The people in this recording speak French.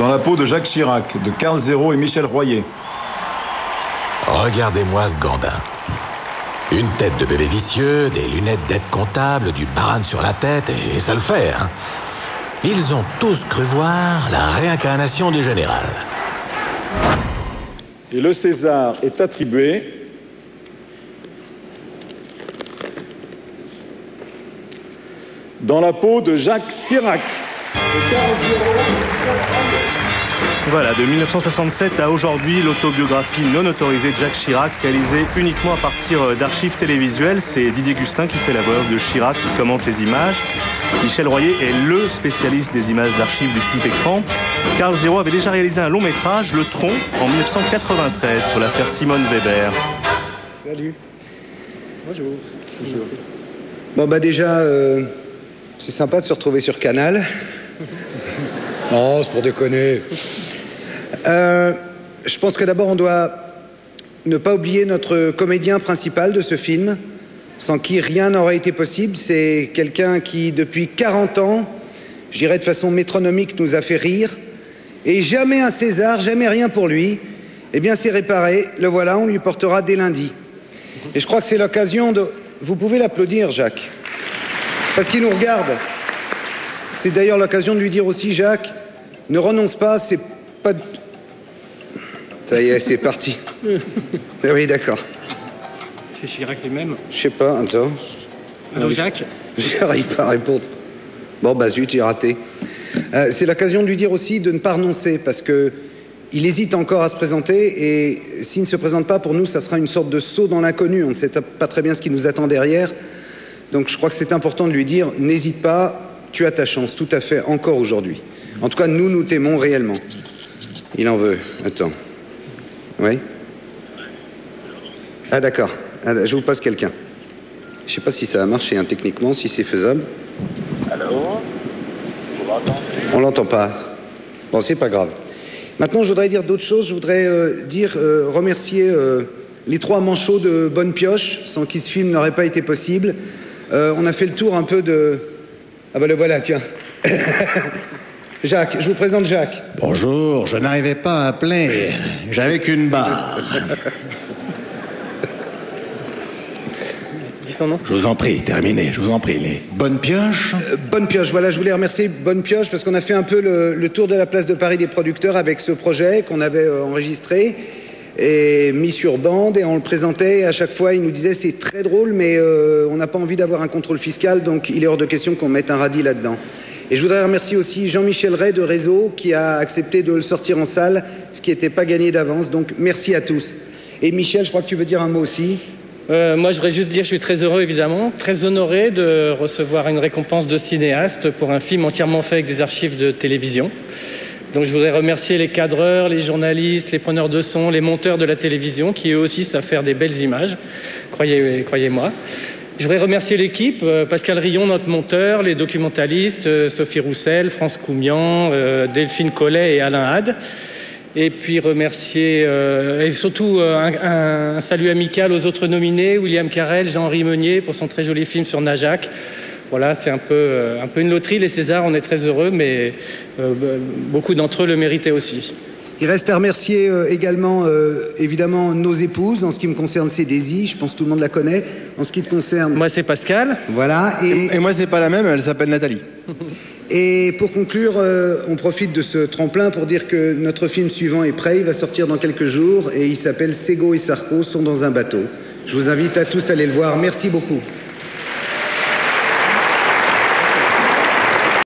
Dans la peau de Jacques Chirac, de Carl Zéro et Michel Royer. Regardez-moi ce gandin. Une tête de bébé vicieux, des lunettes d'aide comptable, du barane sur la tête, et ça le fait, hein. Ils ont tous cru voir la réincarnation du général. Et le César est attribué dans la peau de Jacques Chirac. Voilà, de 1967 à aujourd'hui, l'autobiographie non autorisée de Jacques Chirac, réalisée uniquement à partir d'archives télévisuelles. C'est Didier Gustin qui fait la voix de Chirac, qui commente les images. Michel Royer est le spécialiste des images d'archives du petit écran. Carl Zéro avait déjà réalisé un long métrage, Le Tronc, en 1993, sur l'affaire Simone Weber. Salut. Bonjour. Bonjour. Bon, bah déjà, c'est sympa de se retrouver sur Canal. Non, c'est pour déconner. Je pense que d'abord, on doit ne pas oublier notre comédien principal de ce film, sans qui rien n'aurait été possible. C'est quelqu'un qui, depuis 40 ans, j'irais de façon métronomique, nous a fait rire. Et jamais un César, jamais rien pour lui. Eh bien, c'est réparé. Le voilà, on lui portera dès lundi. Et je crois que c'est l'occasion de... Vous pouvez l'applaudir, Jacques, parce qu'il nous regarde. C'est d'ailleurs l'occasion de lui dire aussi, Jacques, ne renonce pas, c'est pas... Ça y est, c'est parti. Oui, d'accord. C'est Chirac lui-même. Je sais pas, attends. Allô, Jacques? J'arrive pas à répondre. Bon, bah zut, j'ai raté. C'est l'occasion de lui dire aussi de ne pas renoncer, parce que il hésite encore à se présenter, et s'il ne se présente pas, pour nous, ça sera une sorte de saut dans l'inconnu. On ne sait pas très bien ce qui nous attend derrière. Donc je crois que c'est important de lui dire, n'hésite pas, tu as ta chance, tout à fait, encore aujourd'hui. En tout cas, nous t'aimons réellement. Il en veut. Attends. Oui? Ah, d'accord. Ah, je vous passe quelqu'un. Je ne sais pas si ça va marcher, hein, techniquement, si c'est faisable. Allô? Vous m'entendez? On l'entend pas. Bon, c'est pas grave. Maintenant, je voudrais dire d'autres choses. Je voudrais remercier les 3 manchots de Bonne Pioche, sans qui ce film n'aurait pas été possible. On a fait le tour un peu de... Ah ben le voilà, tiens. Jacques, je vous présente Jacques. Bonjour, je n'arrivais pas à appeler. J'avais qu'une barre. Dis son nom. Je vous en prie, terminez, je vous en prie. Les Bonne Pioche. Bonne Pioche, voilà, je voulais remercier Bonne Pioche parce qu'on a fait un peu le tour de la place de Paris des producteurs avec ce projet qu'on avait enregistré et mis sur bande, et on le présentait, et à chaque fois il nous disait c'est très drôle, mais on n'a pas envie d'avoir un contrôle fiscal, donc il est hors de question qu'on mette un radis là-dedans. Et je voudrais remercier aussi Jean-Michel Ray de Réseau qui a accepté de le sortir en salle, ce qui n'était pas gagné d'avance, donc merci à tous. Et Michel, je crois que tu veux dire un mot aussi. Moi, je voudrais juste dire que je suis très heureux, évidemment, très honoré de recevoir une récompense de cinéaste pour un film entièrement fait avec des archives de télévision. Donc je voudrais remercier les cadreurs, les journalistes, les preneurs de son, les monteurs de la télévision qui eux aussi savent faire des belles images, croyez-moi. Je voudrais remercier l'équipe, Pascal Rion, notre monteur, les documentalistes, Sophie Roussel, France Coumian, Delphine Collet et Alain Had. Et puis remercier, et surtout un salut amical aux autres nominés, William Carrel, Jean-Henri Meunier pour son très joli film sur Najac. Voilà, c'est un peu une loterie, les Césars, on est très heureux, mais beaucoup d'entre eux le méritaient aussi. Il reste à remercier également, évidemment, nos épouses. En ce qui me concerne, c'est Daisy, je pense que tout le monde la connaît. En ce qui te concerne... Moi, c'est Pascal. Voilà. Et moi, c'est pas la même, elle s'appelle Nathalie. Et pour conclure, on profite de ce tremplin pour dire que notre film suivant est prêt, il va sortir dans quelques jours, et il s'appelle Ségo et Sarko sont dans un bateau. Je vous invite à tous à aller le voir. Merci beaucoup.